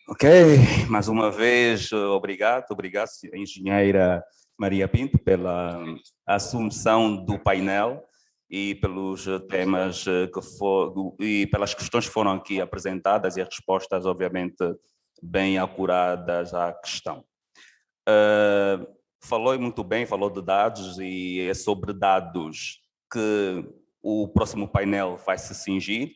Ok, mais uma vez, obrigado, engenheira Maria Pinto, pela assunção do painel e pelos temas e pelas questões que foram aqui apresentadas e as respostas, obviamente, bem acuradas à questão. Falou muito bem, falou de dados e é sobre dados que o próximo painel vai se cingir.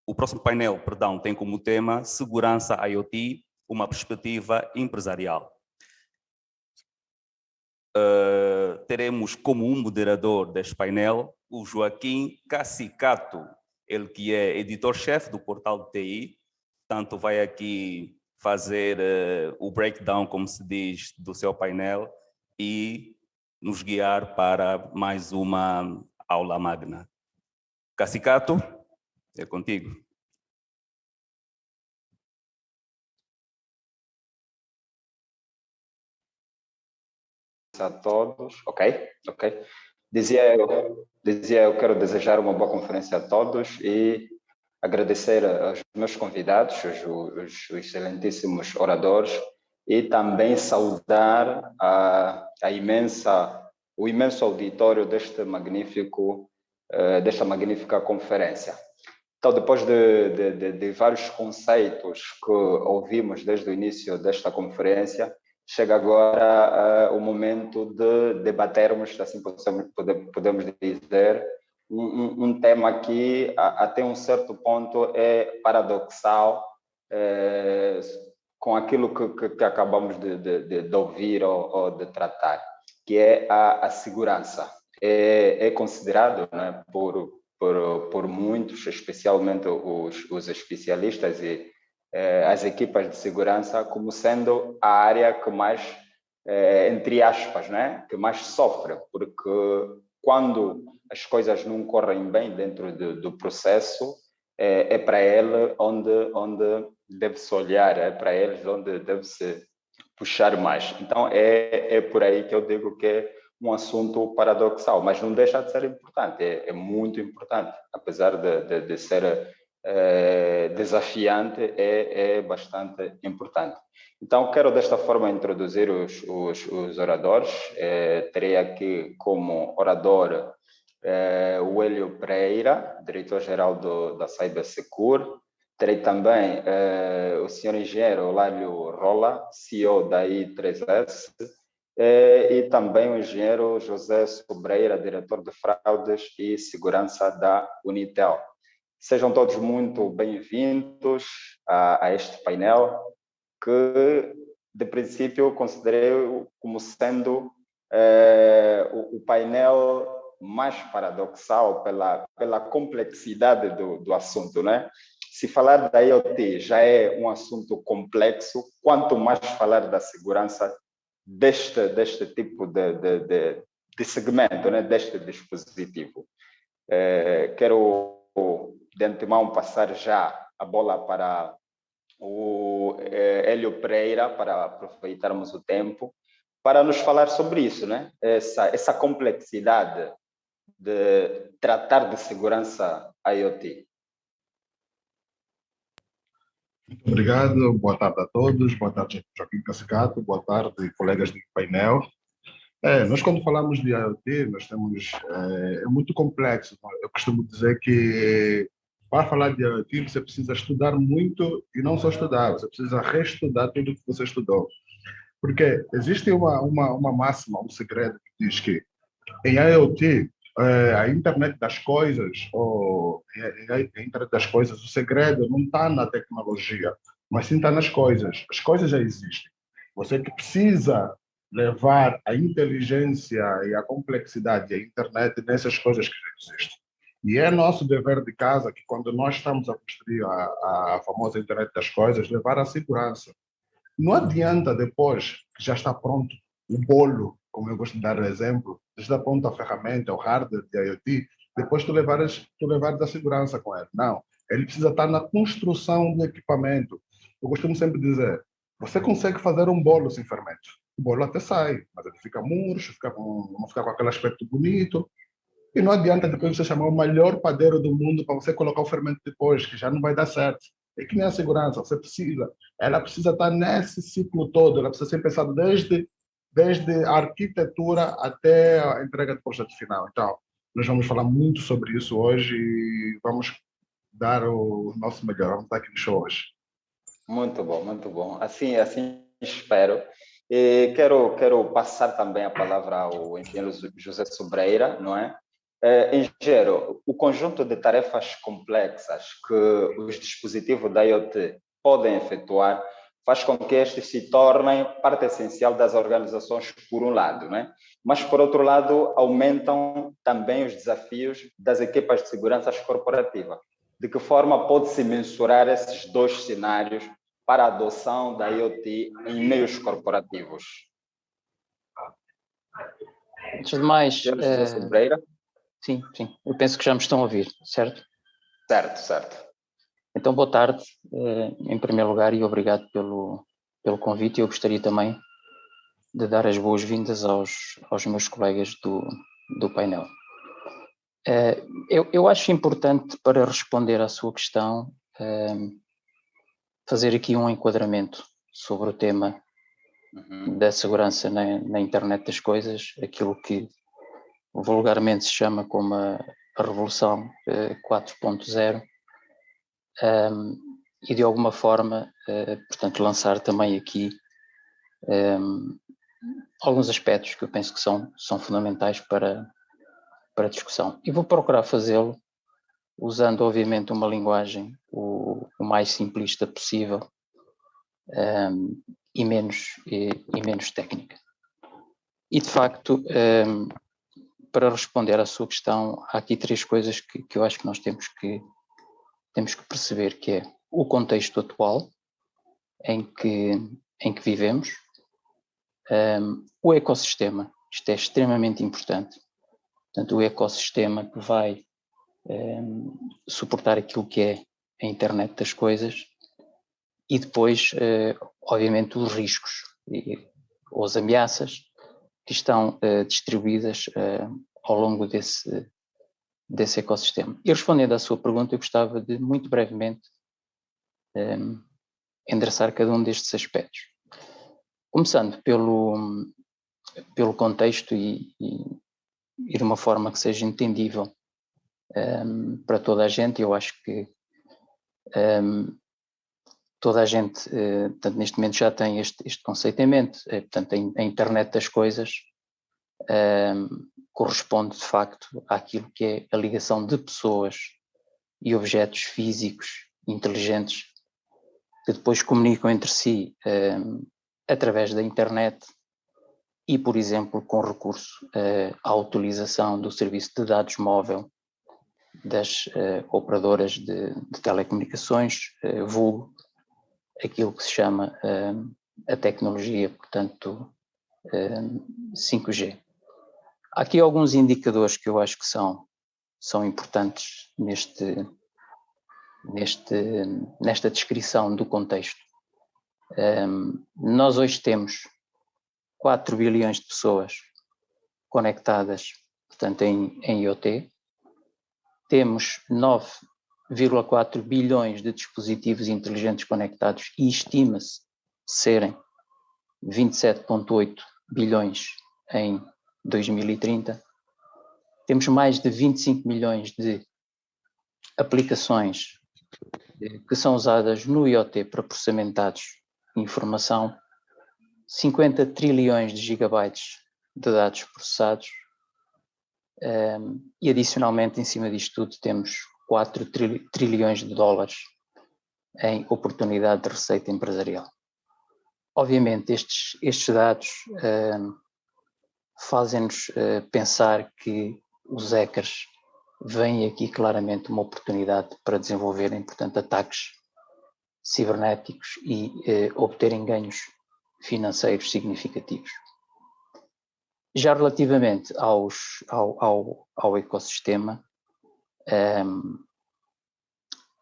O próximo painel, tem como tema Segurança IoT, uma perspectiva empresarial. Teremos como um moderador deste painel o Joaquim Cacicato, ele que é editor-chefe do portal de TI, portanto vai aqui fazer o breakdown, como se diz, do seu painel e nos guiar para mais uma aula magna. Cacicato, é contigo. A todos, ok. Eu quero desejar uma boa conferência a todos e agradecer aos meus convidados, os excelentíssimos oradores, e também saudar o imenso auditório desta magnífica conferência. Então, depois de vários conceitos que ouvimos desde o início desta conferência, chega agora o momento de debatermos, assim podemos dizer, um tema que até um certo ponto é paradoxal com aquilo que acabamos de ouvir ou de tratar, que é a segurança. É considerado, né, por muitos, especialmente os especialistas e as equipas de segurança, como sendo a área que mais, entre aspas, né, que mais sofre, porque quando as coisas não correm bem dentro do processo, é para ele onde deve-se olhar, é para eles onde deve-se puxar mais. Então, é por aí que eu digo que é um assunto paradoxal, mas não deixa de ser importante, é muito importante, apesar de ser desafiante, é bastante importante. Então, quero desta forma introduzir os oradores. Terei aqui como orador o Hélio Pereira, diretor-geral da Cybersecure. Terei também o senhor engenheiro Olálio Rola, CEO da I3S, e também o engenheiro José Sobreira, diretor de fraudes e segurança da Unitel. Sejam todos muito bem-vindos a este painel, que de princípio eu considerei como sendo o painel mais paradoxal pela complexidade do assunto, né? Se falar da IoT já é um assunto complexo, quanto mais falar da segurança deste tipo de segmento, né? Deste dispositivo. Quero de antemão passar já a bola para o Hélio Pereira, para aproveitarmos o tempo, para nos falar sobre isso, né? Essa complexidade de tratar de segurança IoT. Muito obrigado, boa tarde a todos, boa tarde Joaquim Cacicato, boa tarde colegas do painel. Nós quando falamos de IoT, nós temos, é muito complexo. Eu costumo dizer que para falar de IoT você precisa estudar muito e não só estudar, você precisa reestudar tudo que você estudou. Porque existe uma máxima, um segredo que diz que em IoT, a internet das coisas, ou a internet das coisas, o segredo não está na tecnologia, mas sim está nas coisas. As coisas já existem. Você que precisa levar a inteligência e a complexidade, a internet nessas coisas que já existem. E é nosso dever de casa que quando nós estamos a construir a famosa internet das coisas, levar a segurança. Não adianta depois que já está pronto o bolo, como eu gosto de dar o exemplo, já está pronto a ferramenta, o hardware de IoT, depois tu levares a segurança com ele. Não, ele precisa estar na construção do equipamento. Eu costumo sempre dizer, você consegue fazer um bolo sem fermento. O bolo até sai, mas ele fica murcho, não fica com aquele aspecto bonito. E não adianta depois você chamar o melhor padeiro do mundo para você colocar o fermento depois, que já não vai dar certo. É que nem a segurança, ela precisa estar nesse ciclo todo, ela precisa ser pensada desde a arquitetura até a entrega do projeto final. Então, nós vamos falar muito sobre isso hoje e vamos dar o nosso melhor, vamos dar aquele show hoje. Muito bom, muito bom. Assim espero. E quero passar também a palavra ao engenheiro José Sobreira, não é? Engenheiro, o conjunto de tarefas complexas que os dispositivos da IoT podem efetuar faz com que estes se tornem parte essencial das organizações, por um lado, né? Mas, por outro lado, aumentam também os desafios das equipas de segurança corporativa. De que forma pode-se mensurar esses dois cenários para a adoção da IoT em meios corporativos? Antes de mais, José Sobreira? sim, eu penso que já me estão a ouvir, certo? Certo. Então, boa tarde, em primeiro lugar, e obrigado pelo convite. Eu gostaria também de dar as boas-vindas aos meus colegas do painel. Eu acho importante, para responder à sua questão, fazer aqui um enquadramento sobre o tema da segurança na internet das coisas, aquilo que vulgarmente se chama como a Revolução 4.0, e de alguma forma, portanto, lançar também aqui alguns aspectos que eu penso que são fundamentais para a discussão. E vou procurar fazê-lo usando, obviamente, uma linguagem o mais simplista possível e menos técnica. E, de facto, para responder à sua questão, há aqui três coisas que eu acho que nós temos que perceber, que é o contexto atual em que vivemos, o ecossistema, isto é extremamente importante, portanto, o ecossistema que vai suportar aquilo que é a internet das coisas, e depois, obviamente, os riscos ou as ameaças que estão distribuídas ao longo desse ecossistema. E respondendo à sua pergunta, eu gostava de, muito brevemente, endereçar cada um destes aspectos. Começando pelo contexto e de uma forma que seja entendível para toda a gente. Eu acho que toda a gente, portanto, neste momento já tem este conceito em mente. Portanto, a internet das coisas corresponde, de facto, àquilo que é a ligação de pessoas e objetos físicos inteligentes que depois comunicam entre si através da internet e, por exemplo, com recurso à utilização do serviço de dados móvel das operadoras de telecomunicações, vulgo aquilo que se chama a tecnologia, portanto, 5G. Há aqui alguns indicadores que eu acho que são importantes nesta descrição do contexto. Nós hoje temos 4 bilhões de pessoas conectadas, portanto, em IoT. Temos 9,4 bilhões de dispositivos inteligentes conectados e estima-se serem 27,8 bilhões em 2030. Temos mais de 25 milhões de aplicações que são usadas no IoT para processamento de dados e informação, 50 trilhões de gigabytes de dados processados, e adicionalmente em cima disto tudo temos 4 trilhões de dólares em oportunidade de receita empresarial. Obviamente estes dados fazem-nos pensar que os hackers veem aqui claramente uma oportunidade para desenvolverem, portanto, ataques cibernéticos e obterem ganhos financeiros significativos. Já relativamente ao ecossistema,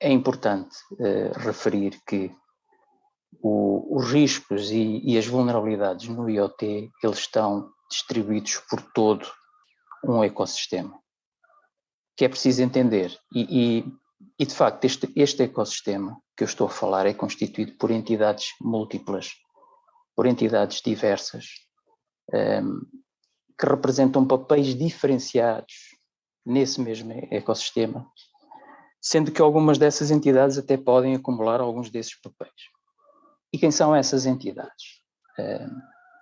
é importante referir que os riscos e as vulnerabilidades no IoT, eles estão distribuídos por todo um ecossistema, que é preciso entender. E de facto, este ecossistema que eu estou a falar é constituído por entidades múltiplas, por entidades diversas, que representam papéis diferenciados nesse mesmo ecossistema, sendo que algumas dessas entidades até podem acumular alguns desses papéis. E quem são essas entidades?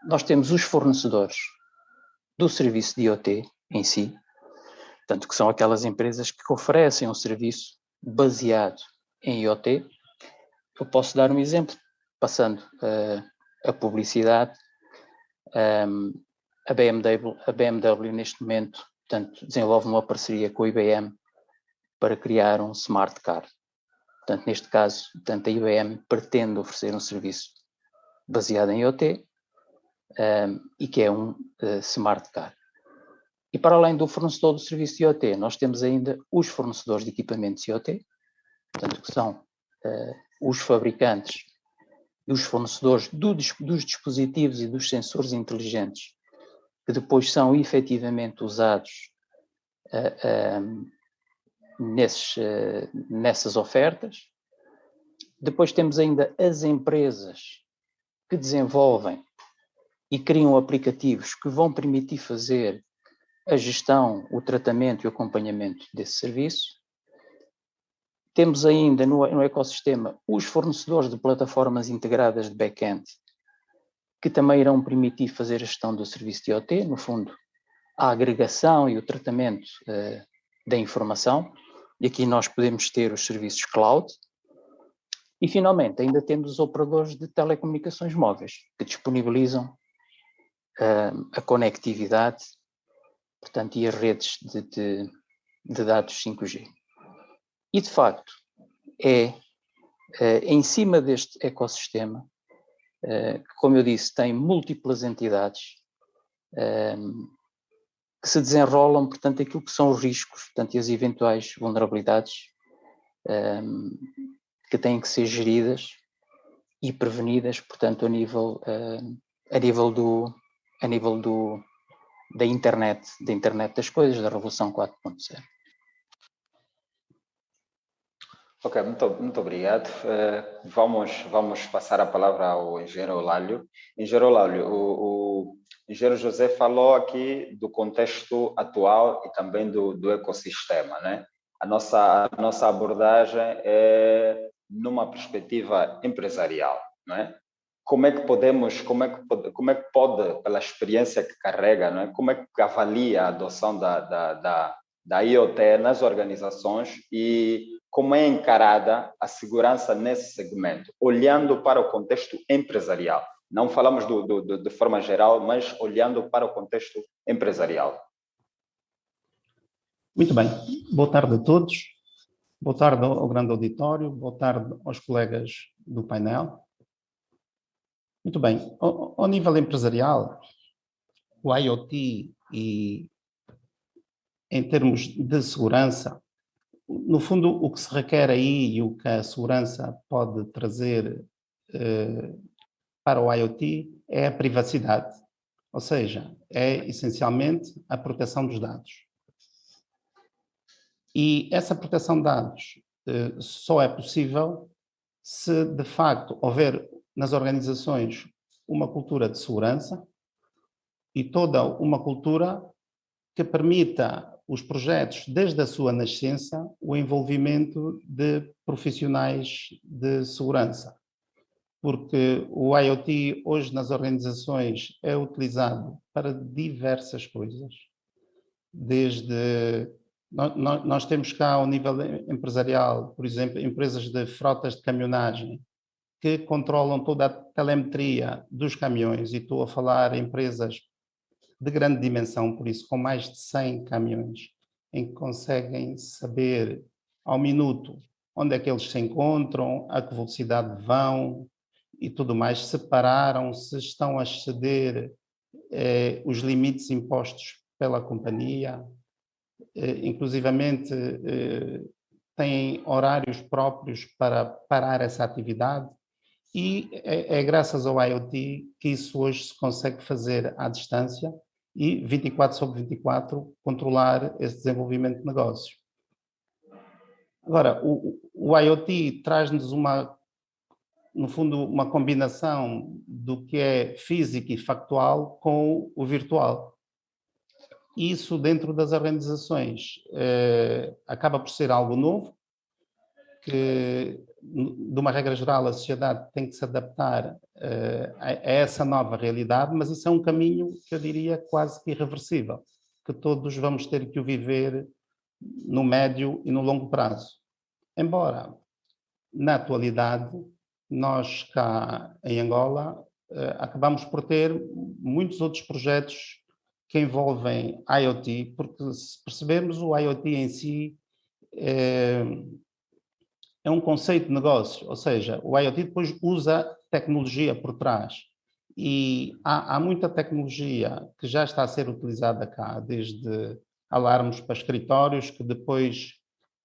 Nós temos os fornecedores do serviço de IoT em si, portanto, que são aquelas empresas que oferecem um serviço baseado em IoT. Eu posso dar um exemplo, passando a publicidade. A BMW neste momento, portanto, desenvolve uma parceria com a IBM para criar um smart car. Portanto, neste caso, a IBM pretende oferecer um serviço baseado em IoT e que é um smart car. E para além do fornecedor do serviço de IoT, nós temos ainda os fornecedores de equipamentos IoT, portanto, que são os fabricantes e os fornecedores dos dispositivos e dos sensores inteligentes que depois são efetivamente usados nessas ofertas. Depois temos ainda as empresas que desenvolvem e criam aplicativos que vão permitir fazer a gestão, o tratamento e o acompanhamento desse serviço. Temos ainda no ecossistema os fornecedores de plataformas integradas de back-end, que também irão permitir fazer a gestão do serviço de IoT, no fundo, a agregação e o tratamento da informação. E aqui nós podemos ter os serviços cloud. E, finalmente, ainda temos os operadores de telecomunicações móveis, que disponibilizam a conectividade, portanto, e as redes de dados 5G. E, de facto, em cima deste ecossistema, que, como eu disse, tem múltiplas entidades que se desenrolam, portanto, aquilo que são os riscos, portanto, e as eventuais vulnerabilidades que têm que ser geridas e prevenidas, portanto, a nível da internet das coisas, da Revolução 4.0. Ok, muito obrigado. Vamos passar a palavra ao engenheiro Eulálio. Engenheiro Eulálio, o engenheiro José falou aqui do contexto atual e também do ecossistema, né? A nossa abordagem é numa perspectiva empresarial, não é? Como é que pode, pela experiência que carrega, não é? Como é que avalia a adoção da IoT nas organizações e como é encarada a segurança nesse segmento, olhando para o contexto empresarial? Não falamos de forma geral, mas olhando para o contexto empresarial. Muito bem. Boa tarde a todos. Boa tarde ao grande auditório. Boa tarde aos colegas do painel. Muito bem. Ao nível empresarial, o IoT e em termos de segurança, no fundo, o que se requer aí e o que a segurança pode trazer para o IoT é a privacidade, ou seja, é essencialmente a proteção dos dados. E essa proteção de dados só é possível se, de facto, houver nas organizações uma cultura de segurança e toda uma cultura que permita os projetos, desde a sua nascença, o envolvimento de profissionais de segurança. Porque o IoT hoje nas organizações é utilizado para diversas coisas. Desde... Nós temos cá ao nível empresarial, por exemplo, empresas de frotas de caminhonagem que controlam toda a telemetria dos caminhões, e estou a falar em empresas de grande dimensão, por isso com mais de 100 caminhões, em que conseguem saber ao minuto onde é que eles se encontram, a que velocidade vão e tudo mais, se pararam, se estão a exceder os limites impostos pela companhia, inclusivamente têm horários próprios para parar essa atividade, e é graças ao IoT que isso hoje se consegue fazer à distância e 24/24 controlar esse desenvolvimento de negócios. Agora, o IoT traz-nos no fundo, uma combinação do que é físico e factual com o virtual. Isso, dentro das organizações, acaba por ser algo novo, que, de uma regra geral, a sociedade tem que se adaptar a essa nova realidade, mas isso é um caminho que eu diria quase que irreversível, que todos vamos ter que o viver no médio e no longo prazo. Embora, na atualidade, nós cá em Angola acabamos por ter muitos outros projetos que envolvem IoT, porque se percebermos, o IoT em si é um conceito de negócio, ou seja, o IoT depois usa tecnologia por trás. E há muita tecnologia que já está a ser utilizada cá, desde alarmes para escritórios que depois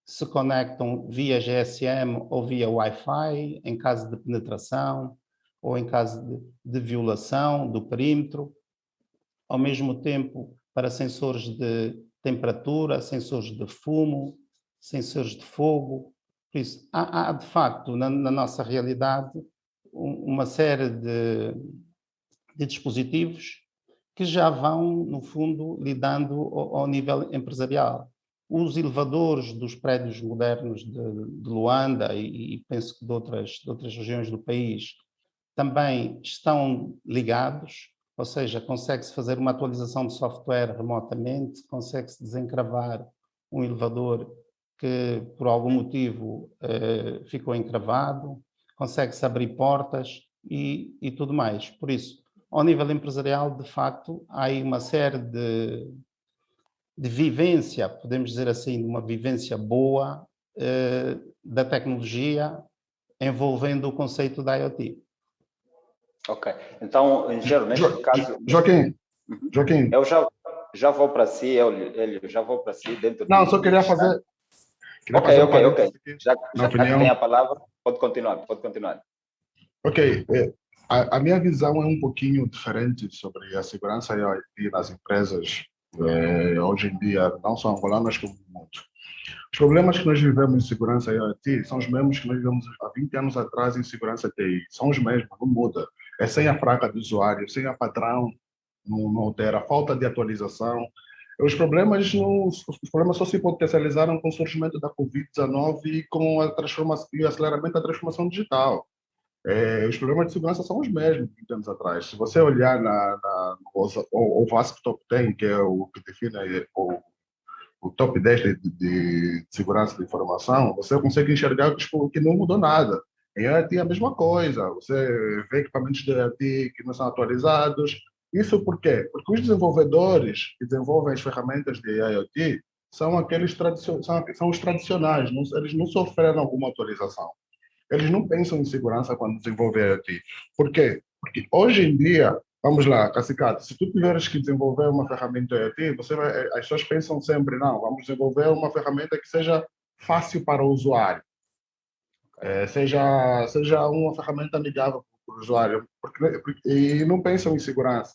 se conectam via GSM ou via Wi-Fi, em caso de penetração ou em caso de violação do perímetro, ao mesmo tempo para sensores de temperatura, sensores de fumo, sensores de fogo. Por isso, há de facto, na nossa realidade, uma série de dispositivos que já vão, no fundo, lidando ao nível empresarial. Os elevadores dos prédios modernos de Luanda e penso que de outras regiões do país também estão ligados, ou seja, consegue-se fazer uma atualização de software remotamente, consegue-se desencravar um elevador que por algum motivo ficou encravado, consegue-se abrir portas e tudo mais. Por isso, ao nível empresarial, de facto, há aí uma série de vivência, podemos dizer assim, de uma vivência boa da tecnologia envolvendo o conceito da IoT. Ok, então, Engenheiro, neste caso... Joaquim, eu já vou para si, Hélio, já vou para si dentro Não, só queria fazer... Ok. Já que tem a palavra, pode continuar. Ok, a minha visão é um pouquinho diferente sobre a segurança IoT nas empresas hoje em dia, não só angolanas como no mundo. Os problemas que nós vivemos em segurança IoT são os mesmos que nós vivemos há 20 anos atrás em segurança TI. São os mesmos, não muda. É sem a placa do usuário, sem a padrão, não altera, falta de atualização. Os problemas só se potencializaram com o surgimento da Covid-19 e com a transformação e o aceleramento da transformação digital. Os problemas de segurança são os mesmos de 20 anos atrás. Se você olhar o VASP Top 10, que é o que define o top 10 de segurança de informação, você consegue enxergar que não mudou nada. Em IoT é a mesma coisa. Você vê equipamentos de IoT que não são atualizados. Isso por quê? Porque os desenvolvedores que desenvolvem as ferramentas de IoT são os tradicionais, eles não sofreram alguma atualização. Eles não pensam em segurança quando desenvolvem IoT. Por quê? Porque hoje em dia, vamos lá, Cacicato, se tu tiveres que desenvolver uma ferramenta IoT, as pessoas pensam sempre, não, vamos desenvolver uma ferramenta que seja fácil para o usuário, seja uma ferramenta amigável para o usuário, e não pensam em segurança.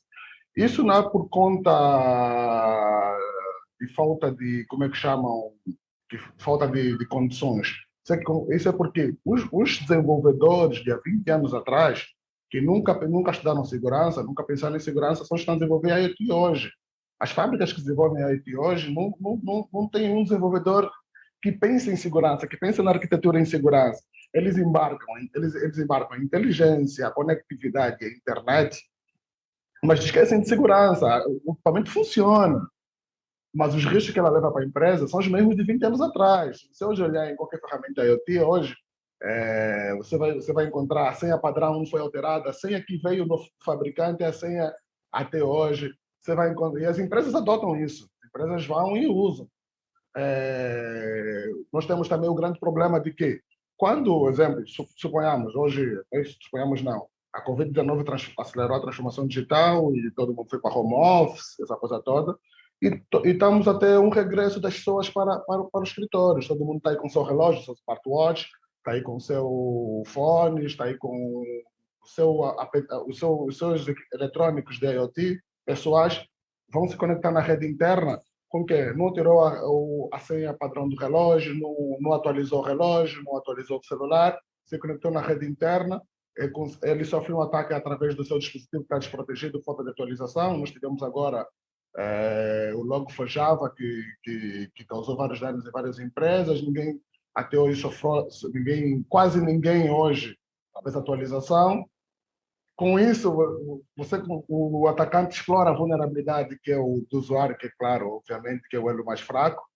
Isso não é por conta de falta de, como é que chamam, de falta de condições. Isso é porque os desenvolvedores de há 20 anos atrás, que nunca estudaram segurança, nunca pensaram em segurança, só estão a desenvolver a IoT hoje. As fábricas que desenvolvem a IoT hoje não tem um desenvolvedor que pense em segurança, que pense na arquitetura em segurança. Eles embarcam em inteligência, conectividade e internet, mas esquecem de segurança. O equipamento funciona, mas os riscos que ela leva para a empresa são os mesmos de 20 anos atrás. Se hoje olhar em qualquer ferramenta IoT, hoje, você vai encontrar a senha padrão não foi alterada, a senha que veio do fabricante é a senha até hoje. Você vai encontrar, e as empresas adotam isso. As empresas vão e usam. Nós temos também o grande problema de que, quando, exemplo, suponhamos, não, a Covid-19 acelerou a transformação digital e todo mundo foi para home office, essa coisa toda, e estamos até um regresso das pessoas para os escritórios. Todo mundo está aí com o seu relógio, seu smartwatch, está aí com o seu fone, está aí com os seus eletrônicos de IoT pessoais, vão se conectar na rede interna com que não tirou a senha padrão do relógio, não atualizou o relógio, não atualizou o celular, se conectou na rede interna, ele sofreu um ataque através do seu dispositivo que está desprotegido, falta de atualização. Nós tivemos agora o Log4j que causou vários danos em várias empresas. Ninguém até hoje sofreu, quase ninguém hoje fez atualização. Com isso, o atacante explora a vulnerabilidade que é o do usuário, que é claro, obviamente, que é o elo mais fraco,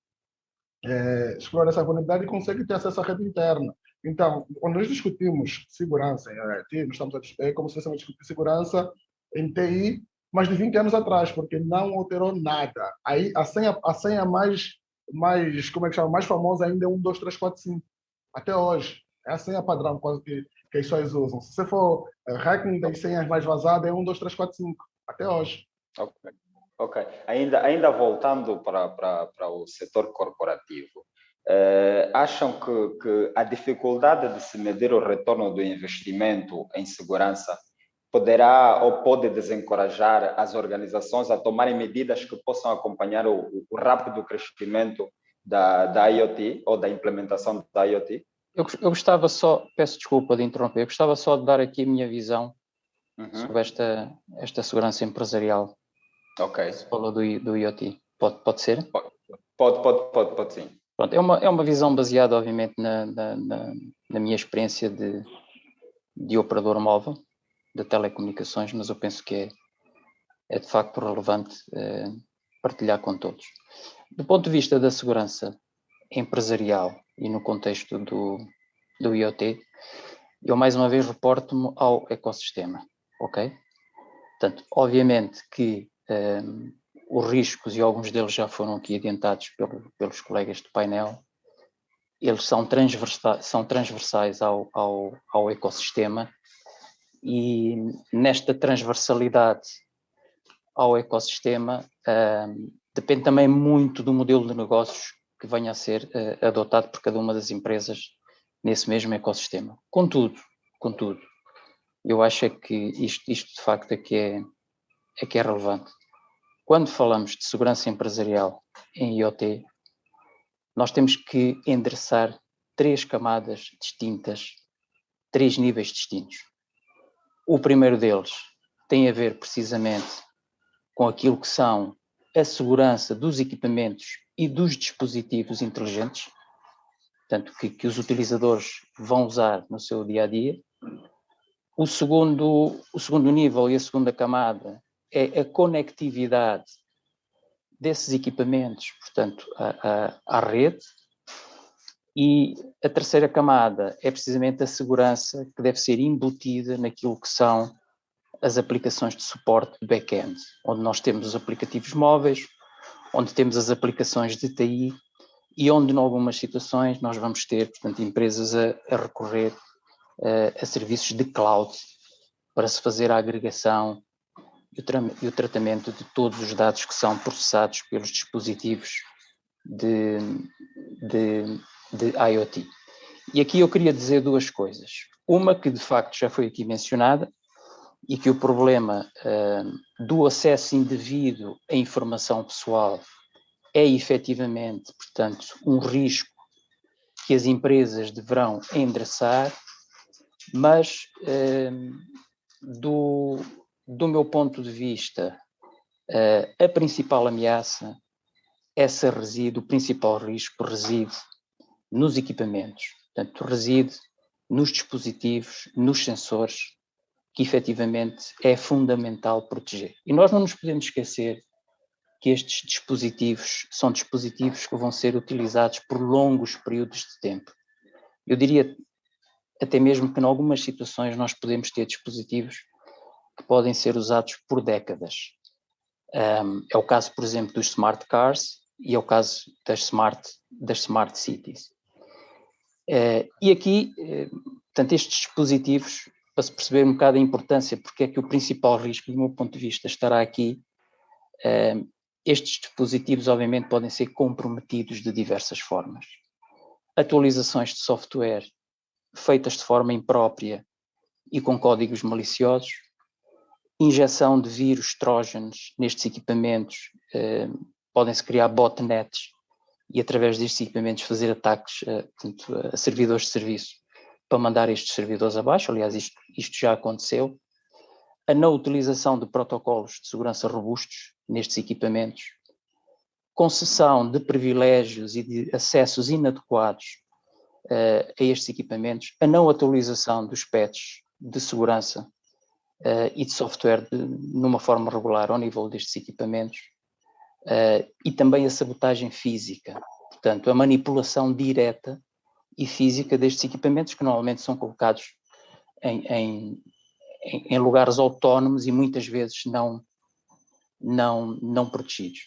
explora essa vulnerabilidade e consegue ter acesso à rede interna. Então, quando nós discutimos segurança em IoT, nós é como se fosse discutir segurança em TI, mais de 20 anos atrás, porque não alterou nada. Aí a senha mais como é que chama, mais famosa ainda é 1, 2, 3, 4, 5. Até hoje. É a senha padrão quase que as pessoas usam. Se você for ranking das senhas mais vazadas, é 1, 2, 3, 4, 5. Até hoje. Ok. Ainda voltando para o setor corporativo, acham que a dificuldade de se medir o retorno do investimento em segurança poderá ou pode desencorajar as organizações a tomarem medidas que possam acompanhar o rápido crescimento da IoT ou da implementação da IoT? Eu gostava só, peço desculpa de interromper, eu gostava só de dar aqui a minha visão sobre esta segurança empresarial. Ok. Você falou do IoT. Pode ser? Pode sim. Pronto, é uma visão baseada, obviamente, na minha experiência de operador móvel, de telecomunicações, mas eu penso que é de facto relevante partilhar com todos. Do ponto de vista da segurança empresarial e no contexto do IoT, eu mais uma vez reporto-me ao ecossistema, ok? Portanto, obviamente que os riscos, e alguns deles já foram aqui adiantados pelos colegas do painel, eles são transversais ao ecossistema, e nesta transversalidade ao ecossistema depende também muito do modelo de negócios que venha a ser adotado por cada uma das empresas nesse mesmo ecossistema. Contudo, eu acho que isto de facto é que é relevante. Quando falamos de segurança empresarial em IoT, nós temos que endereçar 3 camadas distintas, 3 níveis distintos. O primeiro deles tem a ver precisamente com aquilo que são a segurança dos equipamentos e dos dispositivos inteligentes, portanto, que os utilizadores vão usar no seu dia-a-dia. O segundo nível e a segunda camada é a conectividade desses equipamentos, portanto, à rede. E a terceira camada é precisamente a segurança que deve ser embutida naquilo que são as aplicações de suporte de back-end, onde nós temos os aplicativos móveis, onde temos as aplicações de TI e onde, em algumas situações, nós vamos ter, portanto, empresas a recorrer a serviços de cloud para se fazer a agregação e o tratamento de todos os dados que são processados pelos dispositivos de IoT. E aqui eu queria dizer 2 coisas. Uma que, de facto, já foi aqui mencionada, e que o problema do acesso indevido à informação pessoal é efetivamente, portanto, um risco que as empresas deverão endereçar, mas do meu ponto de vista, a principal ameaça, o principal risco reside nos equipamentos, portanto, reside nos dispositivos, nos sensores, que efetivamente é fundamental proteger. E nós não nos podemos esquecer que estes dispositivos são dispositivos que vão ser utilizados por longos períodos de tempo. Eu diria até mesmo que em algumas situações nós podemos ter dispositivos que podem ser usados por décadas. É o caso, por exemplo, dos smart cars e é o caso das smart cities. E aqui, portanto, estes dispositivos, para se perceber um bocado a importância, porque é que o principal risco, do meu ponto de vista, estará aqui, estes dispositivos, obviamente, podem ser comprometidos de diversas formas. Atualizações de software feitas de forma imprópria e com códigos maliciosos, injeção de vírus trójanos nestes equipamentos podem-se criar botnets e através destes equipamentos fazer ataques portanto, a servidores de serviço para mandar estes servidores abaixo. Aliás, isto já aconteceu. A não utilização de protocolos de segurança robustos nestes equipamentos, concessão de privilégios e de acessos inadequados a estes equipamentos, a não atualização dos patches de segurança e de software numa forma regular ao nível destes equipamentos, e também a sabotagem física, portanto, a manipulação direta e física destes equipamentos que normalmente são colocados em lugares autónomos e muitas vezes não protegidos.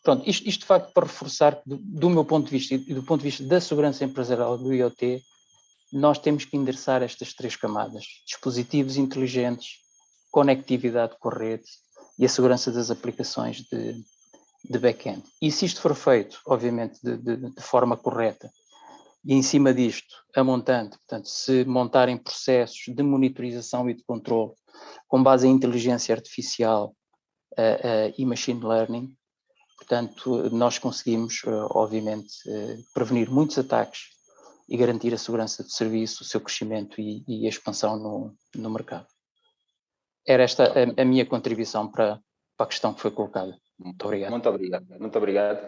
Pronto, isto de facto para reforçar que do meu ponto de vista e do ponto de vista da segurança empresarial do IoT, nós temos que endereçar estas 3 camadas: dispositivos inteligentes, conectividade com a rede e a segurança das aplicações de back-end. E se isto for feito, obviamente, de forma correta, e em cima disto, a montante, portanto, se montarem processos de monitorização e de controle com base em inteligência artificial e machine learning, portanto, nós conseguimos, obviamente, prevenir muitos ataques e garantir a segurança do serviço, o seu crescimento e a expansão no mercado. Era esta a minha contribuição para a questão que foi colocada. Muito obrigado. Muito obrigado. Muito obrigado.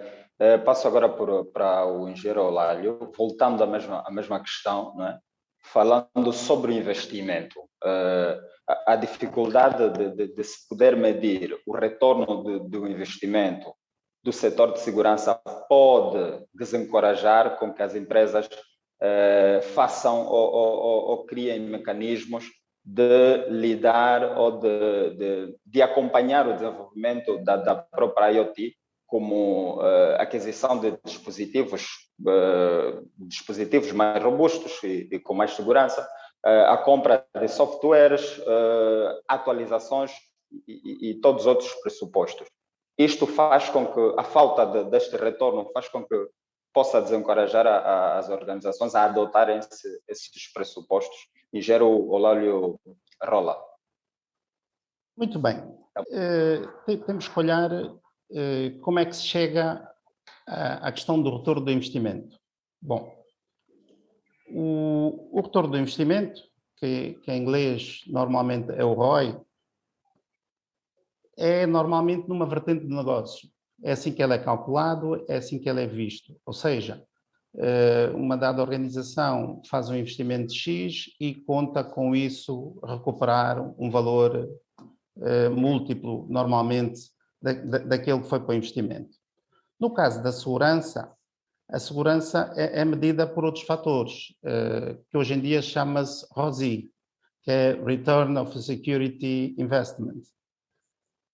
Passo agora para o engenheiro Olálio, voltando à mesma questão, não é? Falando sobre o investimento. A dificuldade de se poder medir o retorno do investimento do setor de segurança pode desencorajar com que as empresas façam ou criem mecanismos de lidar ou de acompanhar o desenvolvimento da própria IoT, como aquisição de dispositivos mais robustos e com mais segurança, a compra de softwares, atualizações e todos os outros pressupostos. Isto faz com que a falta deste retorno faz com que possa desencorajar as organizações a adotarem esses pressupostos. Engenheiro Olálio Rola. Muito bem. Temos que olhar como é que se chega à questão do retorno do investimento. Bom, o retorno do investimento, que em inglês normalmente é o ROI, é normalmente numa vertente de negócio. É assim que ele é calculado, é assim que ele é visto. Ou seja, uma dada organização faz um investimento de X e conta com isso recuperar um valor múltiplo, normalmente, daquele que foi para o investimento. No caso da segurança, a segurança é medida por outros fatores, que hoje em dia chama-se ROSI, que é Return of Security Investment.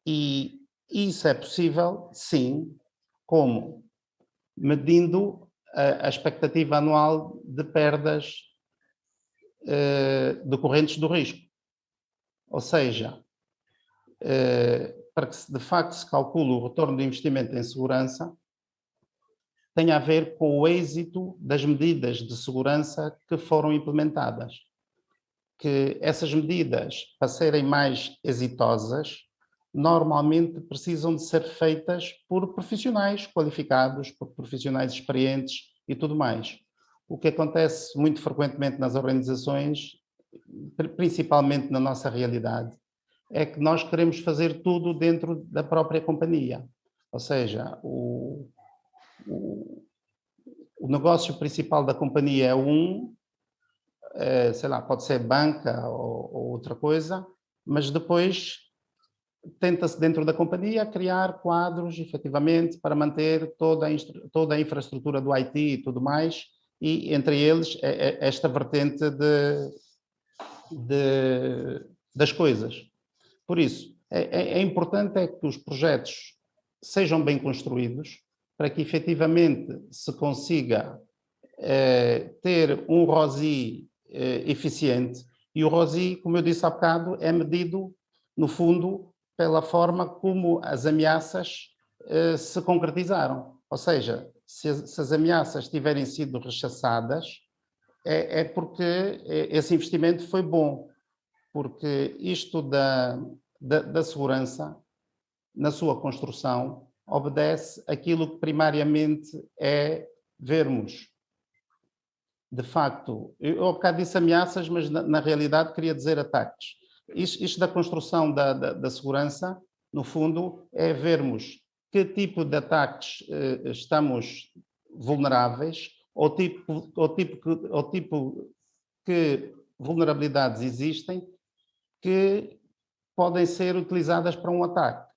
E isso é possível, sim, como? Medindo a expectativa anual de perdas decorrentes do risco. Ou seja, para que de facto se calcule o retorno do investimento em segurança, tem a ver com o êxito das medidas de segurança que foram implementadas. Que essas medidas, para serem mais exitosas, normalmente precisam de ser feitas por profissionais qualificados, por profissionais experientes e tudo mais. O que acontece muito frequentemente nas organizações, principalmente na nossa realidade, é que nós queremos fazer tudo dentro da própria companhia. Ou seja, o negócio principal da companhia é sei lá, pode ser banca ou outra coisa, mas depois tenta-se dentro da companhia criar quadros, efetivamente, para manter toda a infraestrutura do IT e tudo mais, e entre eles esta vertente das coisas. Por isso, é importante que os projetos sejam bem construídos para que efetivamente se consiga ter um ROSI eficiente, e o ROSI, como eu disse há bocado, é medido, no fundo, pela forma como as ameaças se concretizaram. Ou seja, se as ameaças tiverem sido rechaçadas, é porque esse investimento foi bom, porque isto da segurança na sua construção, obedece aquilo que primariamente é vermos, de facto, eu há bocado disse ameaças, mas na realidade queria dizer ataques. Isto da construção da segurança, no fundo, é vermos que tipo de ataques estamos vulneráveis, ou tipo que vulnerabilidades existem que podem ser utilizadas para um ataque.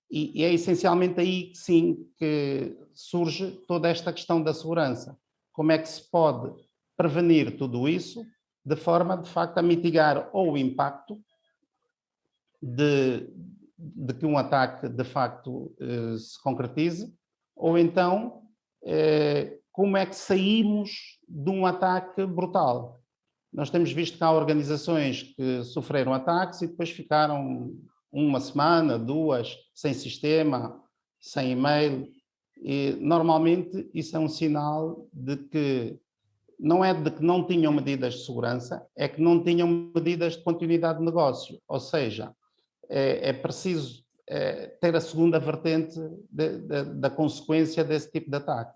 E é essencialmente aí, sim, que surge toda esta questão da segurança. Como é que se pode prevenir tudo isso de forma, de facto, a mitigar ou o impacto de que um ataque, de facto, se concretize, ou então, como é que saímos de um ataque brutal. Nós temos visto que há organizações que sofreram ataques e depois ficaram uma semana, 2, sem sistema, sem e-mail. E, normalmente, isso é um sinal de que não é de que não tinham medidas de segurança, é que não tinham medidas de continuidade de negócio. Ou seja, é preciso ter a segunda vertente da consequência desse tipo de ataque.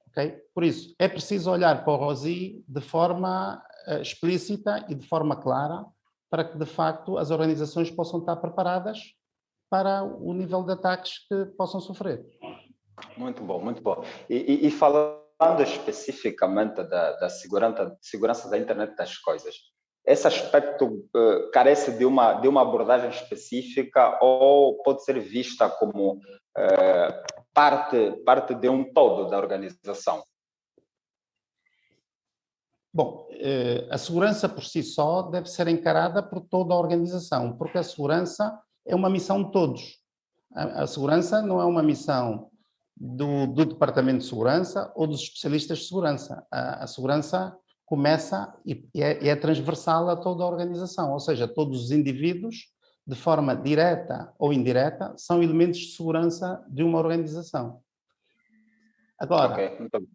Okay? Por isso, é preciso olhar para o ROSI de forma explícita e de forma clara para que, de facto, as organizações possam estar preparadas para o nível de ataques que possam sofrer. Muito bom, muito bom. E falando especificamente da segurança da internet das coisas, esse aspecto carece de uma abordagem específica ou pode ser vista como parte de um todo da organização? Bom, a segurança por si só deve ser encarada por toda a organização, porque a segurança é uma missão de todos. A segurança não é uma missão do Departamento de Segurança ou dos especialistas de segurança. A segurança começa e é transversal a toda a organização, ou seja, todos os indivíduos, de forma direta ou indireta, são elementos de segurança de uma organização. Agora... Ok, muito bom.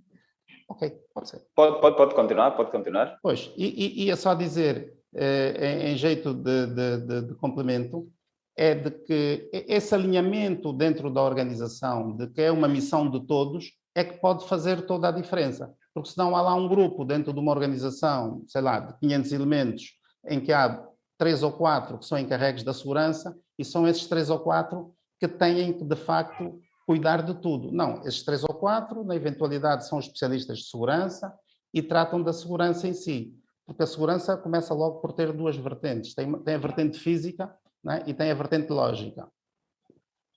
Ok, pode ser. Pode continuar. Pois, e é só dizer, em jeito de complemento, é de que esse alinhamento dentro da organização, de que é uma missão de todos, é que pode fazer toda a diferença. Porque senão há lá um grupo dentro de uma organização, sei lá, de 500 elementos, em que há 3 ou 4 que são encarregues da segurança, e são esses 3 ou 4 que têm que, de facto, cuidar de tudo. Não, esses 3 ou 4, na eventualidade, são especialistas de segurança e tratam da segurança em si. Porque a segurança começa logo por ter 2 vertentes. Tem a vertente física, né, e tem a vertente lógica.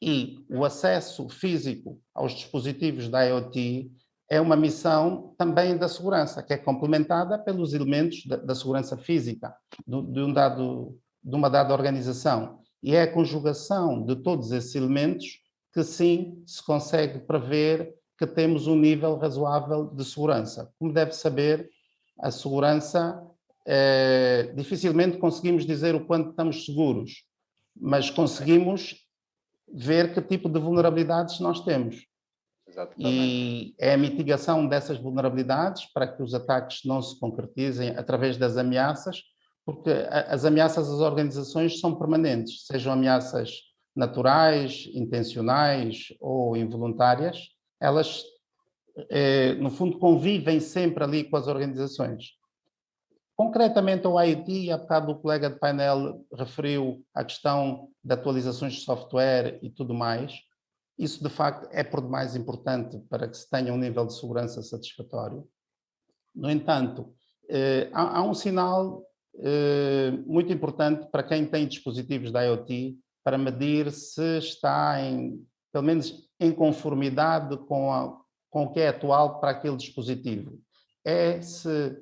E o acesso físico aos dispositivos da IoT é uma missão também da segurança, que é complementada pelos elementos da segurança física de uma dada organização. E é a conjugação de todos esses elementos que sim se consegue prever que temos um nível razoável de segurança. Como deve saber, a segurança, dificilmente conseguimos dizer o quanto estamos seguros, mas conseguimos ver que tipo de vulnerabilidades nós temos. Exatamente. E é a mitigação dessas vulnerabilidades para que os ataques não se concretizem através das ameaças, porque as ameaças às organizações são permanentes, sejam ameaças naturais, intencionais ou involuntárias, elas, no fundo, convivem sempre ali com as organizações. Concretamente ao IoT, há bocado o colega de painel referiu a questão de atualizações de software e tudo mais. Isso, de facto, é por demais importante para que se tenha um nível de segurança satisfatório. No entanto, há um sinal muito importante para quem tem dispositivos da IoT para medir se está, pelo menos, em conformidade com o que é atual para aquele dispositivo. É se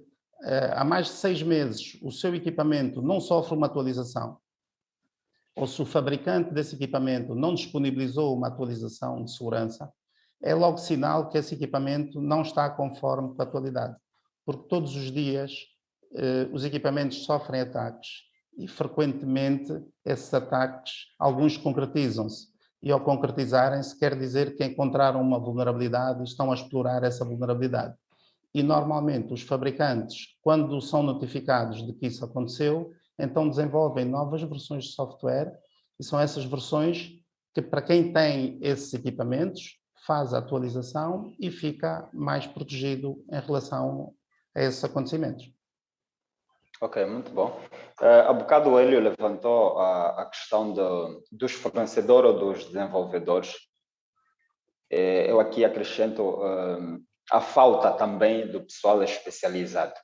há mais de 6 meses o seu equipamento não sofre uma atualização, ou se o fabricante desse equipamento não disponibilizou uma atualização de segurança, é logo sinal que esse equipamento não está conforme com a atualidade. Porque todos os dias os equipamentos sofrem ataques e frequentemente esses ataques, alguns concretizam-se. E ao concretizarem-se quer dizer que encontraram uma vulnerabilidade e estão a explorar essa vulnerabilidade. E normalmente os fabricantes, quando são notificados de que isso aconteceu, então desenvolvem novas versões de software E são essas versões que, para quem tem esses equipamentos, faz a atualização e fica mais protegido em relação a esses acontecimentos. Ok, muito bom. Há bocado o Hélio levantou a questão dos fornecedores ou dos desenvolvedores. Eu aqui acrescento a falta também do pessoal especializado.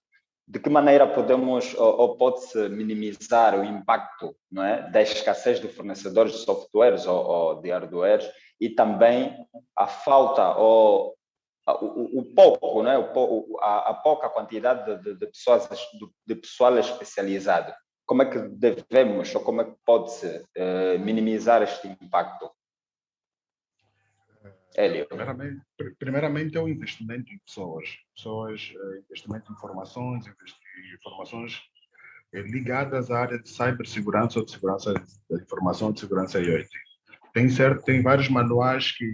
De que maneira podemos ou pode-se minimizar o impacto, não é, da escassez de fornecedores de softwares ou de hardwares e também a falta ou o pouco, né, a pouca quantidade de pessoal especializado? Como é que devemos ou como é que pode-se minimizar este impacto? Hélio. Primeiramente é o investimento em pessoas, investimento em informações ligadas à área de cibersegurança ou de segurança da informação, de segurança IoT. Tem vários manuais que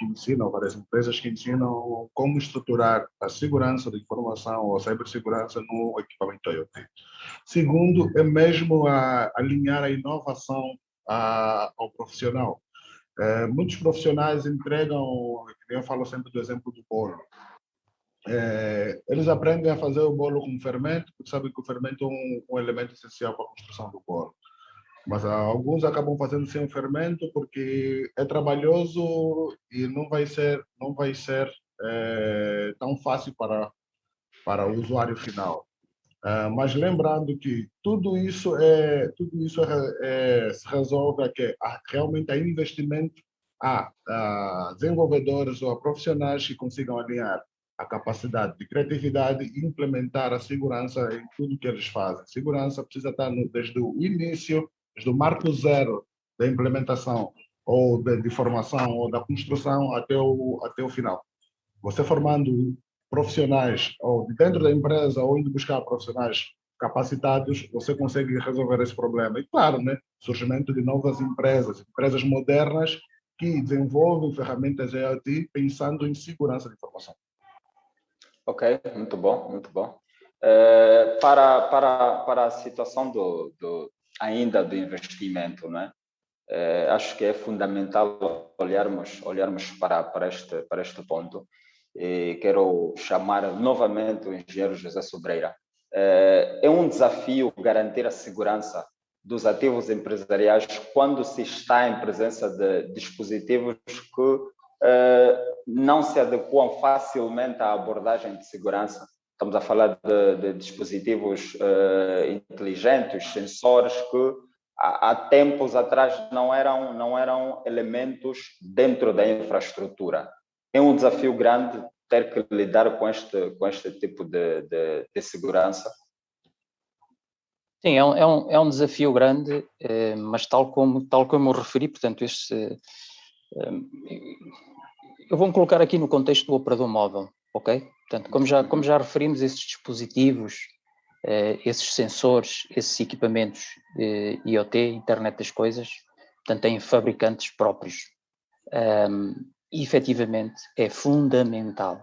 ensinam, várias empresas que ensinam como estruturar a segurança da informação ou a cibersegurança no equipamento IoT. Segundo, é mesmo alinhar a inovação ao profissional. Muitos profissionais entregam, eu falo sempre do exemplo do bolo. Eles aprendem a fazer o bolo com fermento, porque sabem que o fermento é um elemento essencial para a construção do bolo. Mas alguns acabam fazendo sem o fermento porque é trabalhoso e não vai ser tão fácil para o usuário final. Mas lembrando que tudo isso se resolve realmente a investimento a desenvolvedores ou a profissionais que consigam alinhar a capacidade de criatividade e implementar a segurança em tudo que eles fazem. Segurança precisa estar desde o início, desde o marco zero da implementação ou de formação ou da construção até o final. Você formando profissionais ou de dentro da empresa ou indo buscar profissionais capacitados, você consegue resolver esse problema. E claro, né, surgimento de novas empresas modernas que desenvolvem ferramentas IoT pensando em segurança de informação. Ok, muito bom, muito bom. Para a situação ainda do investimento, né? Acho que é fundamental olharmos para este ponto. E quero chamar novamente o engenheiro José Sobreira. É um desafio garantir a segurança dos ativos empresariais quando se está em presença de dispositivos que não se adequam facilmente à abordagem de segurança. Estamos a falar de dispositivos inteligentes, sensores que há tempos atrás não eram elementos dentro da infraestrutura. É um desafio grande ter que lidar com este tipo de segurança. Sim, é um desafio grande, mas tal como eu referi, portanto, eu vou-me colocar aqui no contexto do operador móvel, ok? Portanto, como já referimos, esses dispositivos, esses sensores, esses equipamentos IoT, Internet das Coisas, portanto, têm fabricantes próprios. E, efetivamente, é fundamental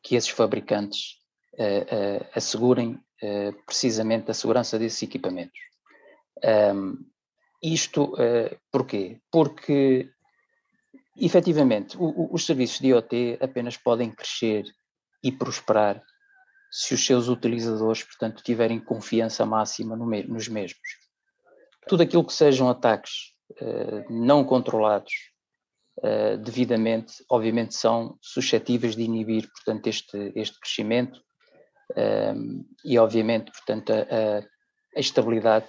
que esses fabricantes assegurem precisamente a segurança desses equipamentos. Isto porquê? Porque, efetivamente, os serviços de IoT apenas podem crescer e prosperar se os seus utilizadores, portanto, tiverem confiança máxima nos mesmos. Tudo aquilo que sejam ataques não controlados devidamente, obviamente, são suscetíveis de inibir, portanto, este crescimento e, obviamente, portanto, a estabilidade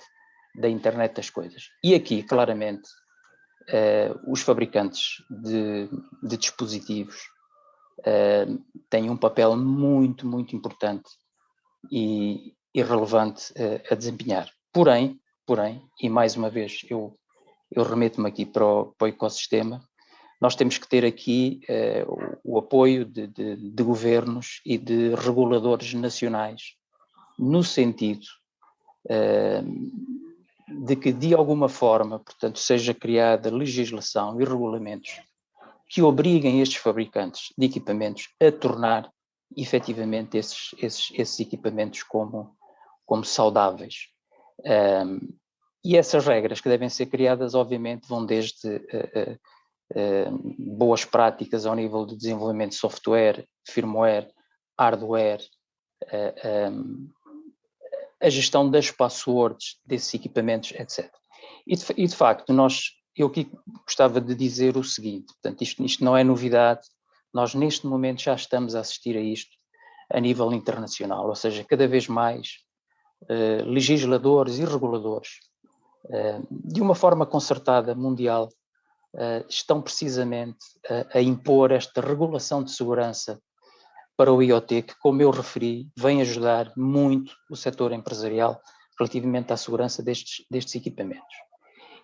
da internet das coisas. E aqui, claramente, os fabricantes de dispositivos têm um papel muito, muito importante e relevante a desempenhar. Porém, e mais uma vez eu remeto-me aqui para o ecossistema, nós temos que ter aqui o apoio de governos e de reguladores nacionais, no sentido de que, de alguma forma, portanto, seja criada legislação e regulamentos que obriguem estes fabricantes de equipamentos a tornar, efetivamente, esses equipamentos como saudáveis. E essas regras que devem ser criadas, obviamente, vão desde boas práticas ao nível de desenvolvimento de software, firmware, hardware, a gestão das passwords desses equipamentos, etc. E de facto, eu aqui gostava de dizer o seguinte, portanto, isto não é novidade, nós neste momento já estamos a assistir a isto a nível internacional, ou seja, cada vez mais legisladores e reguladores, de uma forma concertada mundial, estão precisamente a impor esta regulação de segurança para o IoT, que, como eu referi, vem ajudar muito o setor empresarial relativamente à segurança destes equipamentos.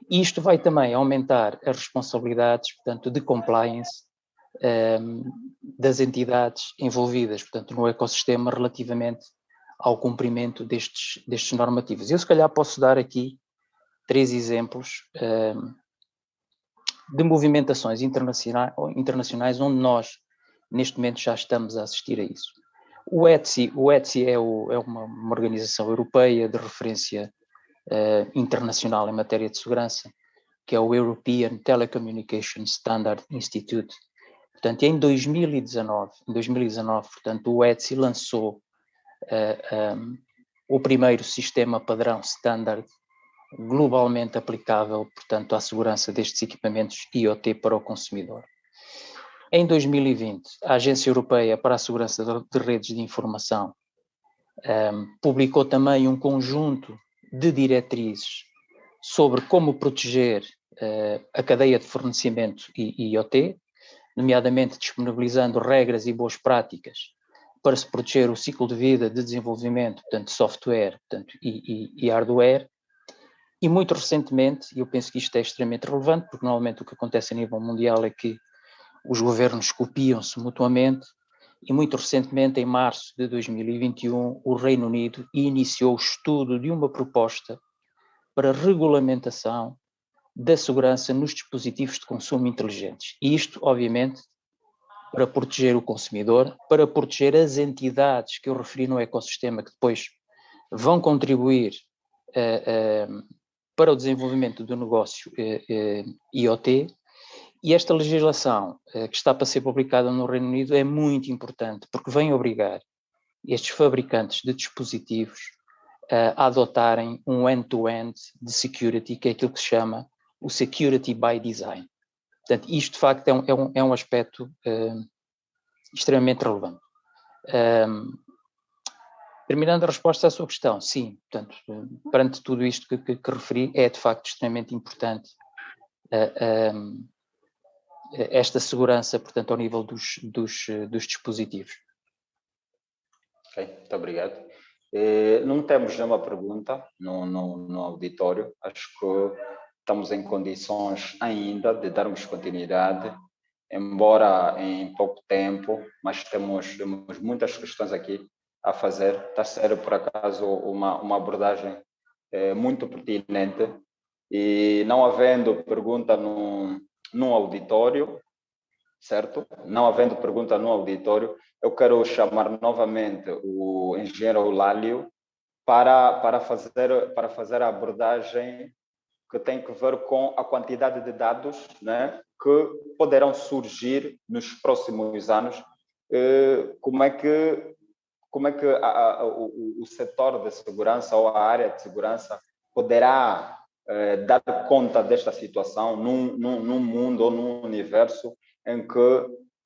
Isto vai também aumentar as responsabilidades, portanto, de compliance das entidades envolvidas, portanto, no ecossistema relativamente ao cumprimento destes normativos. Eu, se calhar, posso dar aqui 3 exemplos de movimentações internacionais onde nós, neste momento, já estamos a assistir a isso. O ETSI é uma organização europeia de referência internacional em matéria de segurança, que é o European Telecommunication Standard Institute. Portanto, em 2019, portanto, o ETSI lançou o primeiro sistema padrão standard globalmente aplicável, portanto, à segurança destes equipamentos IoT para o consumidor. Em 2020, a Agência Europeia para a Segurança de Redes de Informação publicou também um conjunto de diretrizes sobre como proteger a cadeia de fornecimento IoT, nomeadamente disponibilizando regras e boas práticas para se proteger o ciclo de vida de desenvolvimento, portanto, de software, portanto, e hardware. E muito recentemente, e eu penso que isto é extremamente relevante, porque normalmente o que acontece a nível mundial é que os governos copiam-se mutuamente, e muito recentemente, em março de 2021, o Reino Unido iniciou o estudo de uma proposta para regulamentação da segurança nos dispositivos de consumo inteligentes. E isto, obviamente, para proteger o consumidor, para proteger as entidades que eu referi no ecossistema, que depois vão contribuir para o desenvolvimento do negócio IoT. E esta legislação que está para ser publicada no Reino Unido é muito importante, porque vem obrigar estes fabricantes de dispositivos a adotarem um end-to-end de security, que é aquilo que se chama o Security by Design. Portanto, isto de facto é um aspecto extremamente relevante. Terminando a resposta à sua questão, sim, portanto, perante tudo isto que referi, é de facto extremamente importante esta segurança, portanto, ao nível dos dispositivos. Ok, muito obrigado. Não temos nenhuma pergunta no auditório, acho que estamos em condições ainda de darmos continuidade, embora em pouco tempo, mas temos muitas questões aqui a fazer. Está a ser, por acaso, uma abordagem muito pertinente, e não havendo pergunta no auditório, certo? Não havendo pergunta no auditório, eu quero chamar novamente o engenheiro Eulálio para fazer a abordagem que tem que ver com a quantidade de dados, né, que poderão surgir nos próximos anos. Como é que o setor de segurança ou a área de segurança poderá dar conta desta situação num mundo ou num universo em que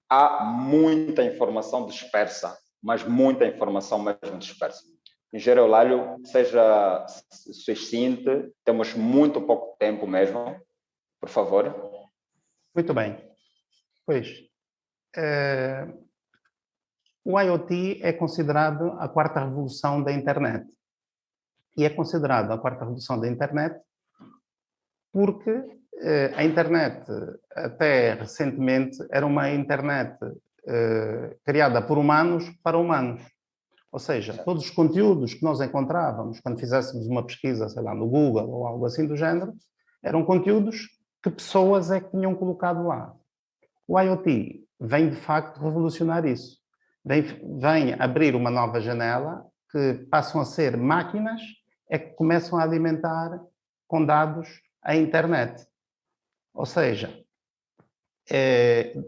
há muita informação dispersa, mas muita informação mesmo dispersa. Engenheiro Eulálio, seja sucinto, temos muito pouco tempo mesmo, por favor. Muito bem. Pois, o IoT é considerado a quarta revolução da internet. E é considerado a quarta revolução da internet porque a internet, até recentemente, era uma internet criada por humanos para humanos. Ou seja, todos os conteúdos que nós encontrávamos quando fizéssemos uma pesquisa, sei lá, no Google ou algo assim do género, eram conteúdos que pessoas é que tinham colocado lá. O IoT vem, de facto, revolucionar isso. Vem abrir uma nova janela que passam a ser máquinas é que começam a alimentar com dados à internet. Ou seja,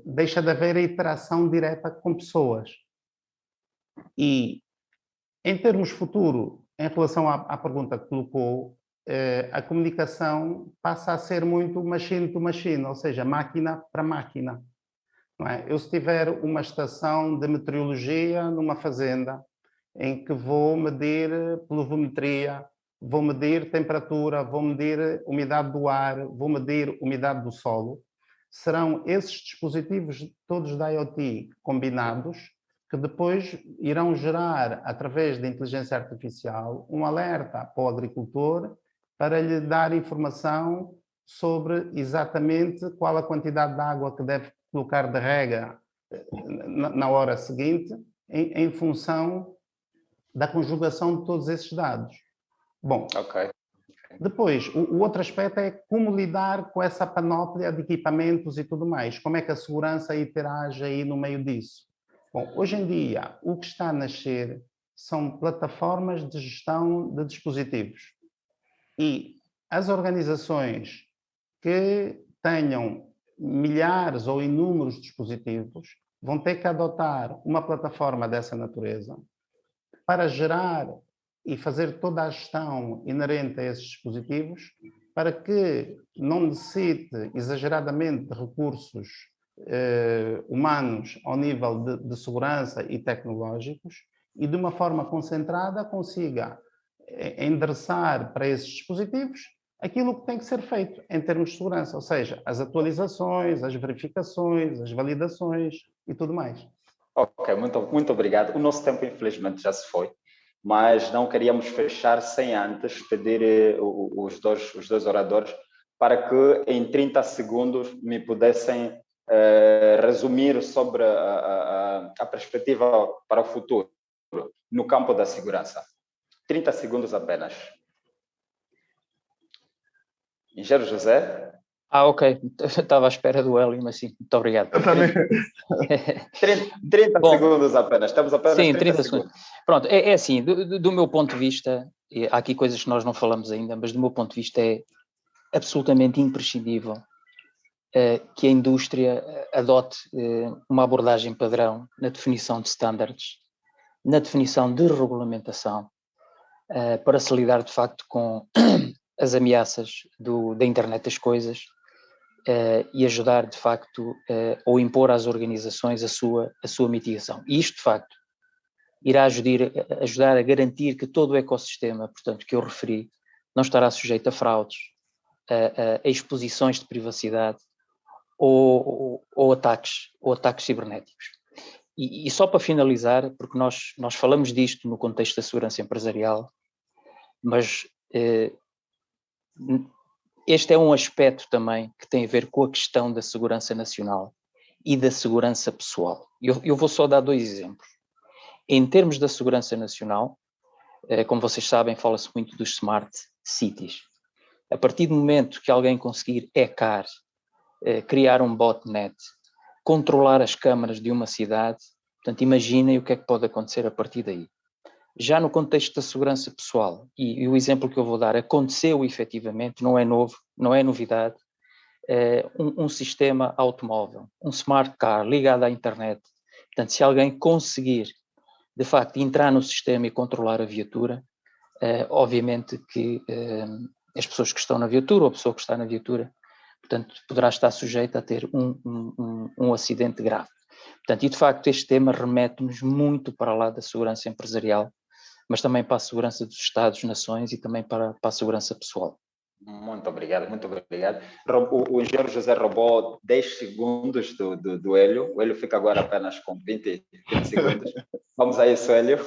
deixa de haver a interação direta com pessoas. E, em termos futuro, em relação à pergunta que colocou, a comunicação passa a ser muito machine to machine, ou seja, máquina para máquina. Não é? Eu, se tiver uma estação de meteorologia numa fazenda, em que vou medir pluviometria, vou medir temperatura, vou medir umidade do ar, vou medir umidade do solo, serão esses dispositivos todos da IoT combinados que depois irão gerar, através da inteligência artificial, um alerta para o agricultor para lhe dar informação sobre exatamente qual a quantidade de água que deve colocar de rega na hora seguinte, em função da conjugação de todos esses dados. Bom, depois, o outro aspecto é como lidar com essa panóplia de equipamentos e tudo mais. Como é que a segurança interage aí no meio disso? Bom, hoje em dia, o que está a nascer são plataformas de gestão de dispositivos. E as organizações que tenham milhares ou inúmeros dispositivos vão ter que adotar uma plataforma dessa natureza para gerar e fazer toda a gestão inerente a esses dispositivos, para que não necessite exageradamente de recursos humanos ao nível de segurança e tecnológicos, e de uma forma concentrada consiga endereçar para esses dispositivos aquilo que tem que ser feito em termos de segurança, ou seja, as atualizações, as verificações, as validações e tudo mais. Ok, muito obrigado. O nosso tempo, infelizmente, já se foi, mas não queríamos fechar sem antes pedir os dois oradores para que, em 30 segundos, me pudessem resumir sobre a perspectiva para o futuro no campo da segurança. 30 segundos apenas. Engenheiro José? Ok. Estava à espera do Hélio, mas sim, muito obrigado. Eu também. 30 segundos apenas. Estamos apenas sim, 30 segundos. Pronto, é assim, do meu ponto de vista, há aqui coisas que nós não falamos ainda, mas do meu ponto de vista é absolutamente imprescindível que a indústria adote uma abordagem padrão na definição de standards, na definição de regulamentação, para se lidar de facto com as ameaças da internet das coisas e ajudar de facto ou impor às organizações a sua mitigação. E isto de facto irá ajudar a garantir que todo o ecossistema, portanto, que eu referi, não estará sujeito a fraudes, a exposições de privacidade ou ataques cibernéticos. E só para finalizar, porque nós falamos disto no contexto da segurança empresarial, mas este é um aspecto também que tem a ver com a questão da segurança nacional e da segurança pessoal. Eu vou só dar 2 exemplos. Em termos da segurança nacional, como vocês sabem, fala-se muito dos smart cities. A partir do momento que alguém conseguir hackar, criar um botnet, controlar as câmaras de uma cidade, portanto, imaginem o que é que pode acontecer a partir daí. Já no contexto da segurança pessoal, e o exemplo que eu vou dar aconteceu efetivamente, não é novo, não é novidade, um sistema automóvel, um smart car ligado à internet. Portanto, se alguém conseguir, de facto, entrar no sistema e controlar a viatura, obviamente que as pessoas que estão na viatura ou a pessoa que está na viatura, portanto, poderá estar sujeita a ter um acidente grave. Portanto, e de facto este tema remete-nos muito para lá da segurança empresarial, mas também para a segurança dos Estados, nações e também para a segurança pessoal. Muito obrigado, muito obrigado. O engenheiro José roubou 10 segundos do Hélio. O Hélio fica agora apenas com 20 segundos. Vamos a isso, Hélio.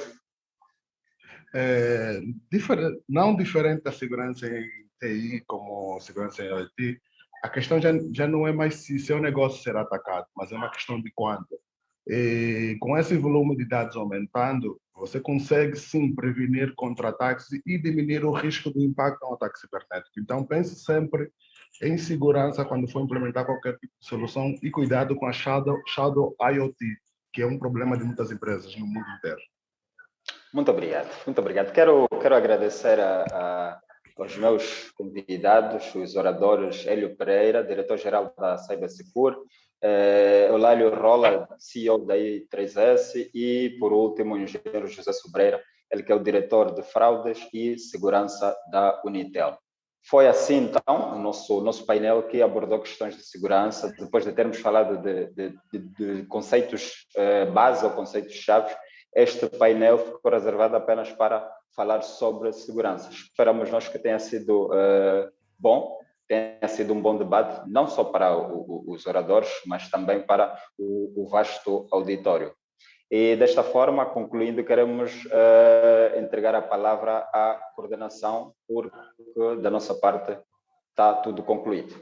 Não diferente da segurança em TI como segurança em IoT, a questão já não é mais se seu negócio será atacado, mas é uma questão de quanto. E com esse volume de dados aumentando, você consegue sim prevenir contra-ataques e diminuir o risco do impacto no ataque cibernético. Então pense sempre em segurança quando for implementar qualquer tipo de solução e cuidado com a Shadow IoT, que é um problema de muitas empresas no mundo inteiro. Muito obrigado, muito obrigado. Quero agradecer a aos meus convidados, os oradores Hélio Pereira, diretor-geral da Cybersecure, Eulálio Rola, CEO da I3S, e, por último, o engenheiro José Sobreira, ele que é o diretor de fraudes e segurança da Unitel. Foi assim, então, o nosso painel que abordou questões de segurança, depois de termos falado de conceitos base ou conceitos-chave. Este painel ficou reservado apenas para falar sobre segurança. Esperamos nós que tenha sido bom, tenha sido um bom debate, não só para os oradores, mas também para o vasto auditório. E desta forma, concluindo, queremos entregar a palavra à coordenação, porque da nossa parte está tudo concluído.